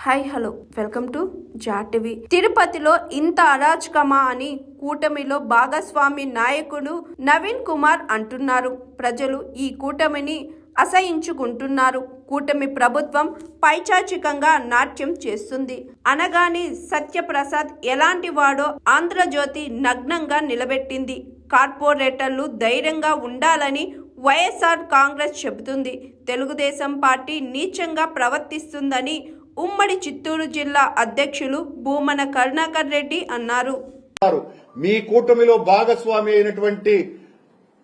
Hi hello welcome to జాటివి. తిరుపతిలో ఇంత అరాచకమా అని కూటమిలో భాగస్వామి నాయకుడు నవీన్ కుమార్ అంటున్నారు. ప్రజలు ఈ కూటమిని అసహించుకుంటున్నారు. కూటమి ప్రభుత్వం పైచాచికంగా నాట్యం చేస్తుంది అనగాని సత్యప్రసాద్ ఎలాంటి వాడో ఆంధ్రజ్యోతి నగ్నంగా నిలబెట్టింది. కార్పొరేటర్లు ధైర్యంగా ఉండాలని వైఎస్ఆర్ కాంగ్రెస్ చెబుతుంది. తెలుగుదేశం పార్టీ నీచంగా ప్రవర్తిస్తుందని ఉమ్మడి చిత్తూరు జిల్లా అధ్యక్షులు భూమన కరుణాకర్ రెడ్డి అన్నారు. మీ కూటమిలో భాగస్వామి అయినటువంటి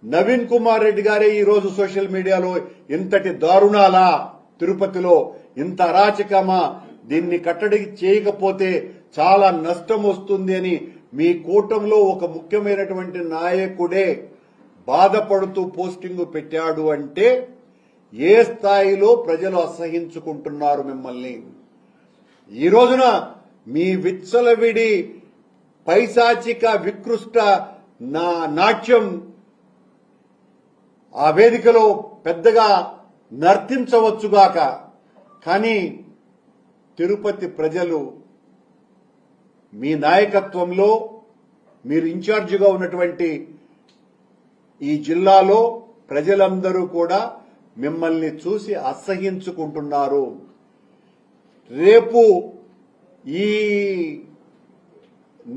నవీన్ కుమార్ రెడ్డి గారే ఈ రోజు సోషల్ మీడియాలో ఇంతటి దారుణాలా, తిరుపతిలో ఇంత అరాచకమా, దీన్ని కట్టడి చేయకపోతే చాలా నష్టం వస్తుంది అని మీ కూటమిలో ఒక ముఖ్యమైనటువంటి నాయకుడే బాధపడుతూ పోస్టింగ్ పెట్టాడు అంటే ఏ స్థాయిలో ప్రజలు అసహించుకుంటున్నారు మిమ్మల్ని. ఈ రోజున మీ విచ్చలవిడి పైశాచిక వికృష్ట నాట్యం ఆ వేదికలో పెద్దగా నర్తించవచ్చుగాక, కానీ తిరుపతి ప్రజలు మీ నాయకత్వంలో మీరు ఇన్ఛార్జిగా ఉన్నటువంటి ఈ జిల్లాలో ప్రజలందరూ కూడా మిమ్మల్ని చూసి అసహించుకుంటున్నారు. రేపు ఈ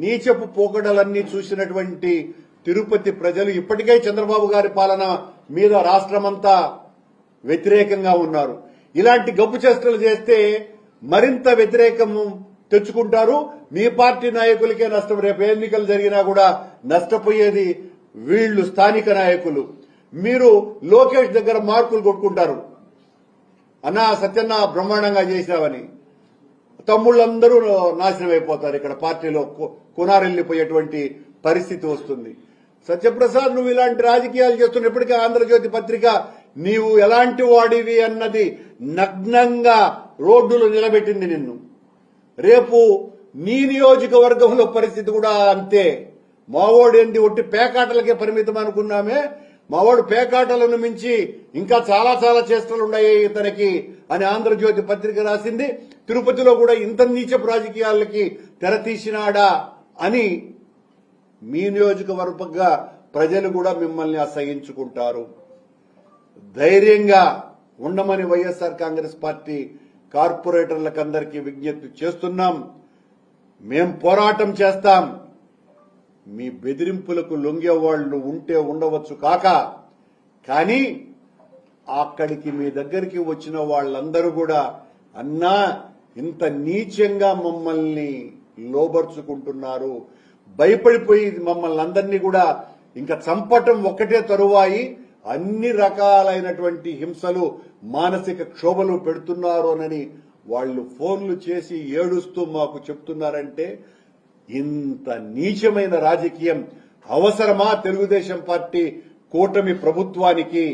నీచపు పోకడలన్నీ చూసినటువంటి తిరుపతి ప్రజలు ఇప్పటికే చంద్రబాబు గారి పాలన మీద రాష్ట్రమంతా వ్యతిరేకంగా ఉన్నారు. ఇలాంటి గబ్బు చేష్టలు చేస్తే మరింత వ్యతిరేకం తెచ్చుకుంటారు. మీ పార్టీ నాయకులకే నష్టం. రేపు ఎన్నికలు జరిగినా కూడా నష్టపోయేది వీళ్లు స్థానిక నాయకులు. మీరు లోకేష్ దగ్గర మార్కులు కొట్టుకుంటారు, అన్నా సత్యన్న బ్రహ్మాండంగా చేశావని. తమ్ముళ్ళందరూ నాశనం అయిపోతారు. ఇక్కడ పార్టీలో కునారెళ్లిపోయేటువంటి పరిస్థితి వస్తుంది. సత్యప్రసాద్, నువ్వు ఇలాంటి రాజకీయాలు చేస్తున్నప్పటికీ ఆంధ్రజ్యోతి పత్రిక నీవు ఎలాంటి వాడివి అన్నది నగ్నంగా రోడ్డులో నిలబెట్టింది నిన్ను. రేపు నీ నియోజకవర్గంలో పరిస్థితి కూడా అంతే. మావోడు ఏంది ఒట్టి పేకాటలకే పరిమితం అనుకున్నామే, మావాడు పేకాటలను మించి ఇంకా చాలా చాలా చేష్టలున్నాయి ఇతనికి అని ఆంధ్రజ్యోతి పత్రిక రాసింది. తిరుపతిలో కూడా ఇంత నీచపు రాజకీయాలకి తెరతీసినాడా అని మీ నియోజకవర్గంగా ప్రజలు కూడా మిమ్మల్ని అసహించుకుంటారు. ధైర్యంగా ఉండమని వైఎస్ఆర్ కాంగ్రెస్ పార్టీ కార్పొరేటర్లకు అందరికీ విజ్ఞప్తి చేస్తున్నాం. మేం పోరాటం చేస్తాం. మీ బెదిరింపులకు లొంగేవాళ్లు ఉంటే ఉండవచ్చు కాక, కానీ అక్కడికి మీ దగ్గరికి వచ్చిన వాళ్ళందరూ కూడా అన్నా ఇంత నీచంగా మమ్మల్ని లోబర్చుకుంటున్నారు, భయపడిపోయి మమ్మల్ని అందరినీ కూడా ఇంకా చంపటం ఒక్కటే తరువాయి అన్ని రకాలైనటువంటి హింసలు, మానసిక క్షోభలు పెడుతున్నారు అని వాళ్ళు ఫోన్లు చేసి ఏడుస్తూ మాకు చెప్తున్నారంటే ఇంత నీచమైన రాజకీయం అవసరమా తెలుగుదేశం పార్టీ కూటమి ప్రభుత్వానికి?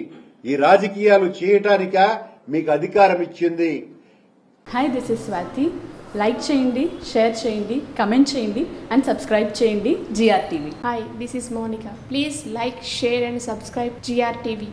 ఈ రాజకీయాలు చేయటానికా మీకు అధికారం ఇచ్చింది? Hi, this is Swathi. Like చేయండి, షేర్ చేయండి, కమెంట్ చేయండి అండ్ సబ్స్క్రైబ్ చేయండి GRTV. Hi, this is Monica. Please like, share and subscribe GRTV.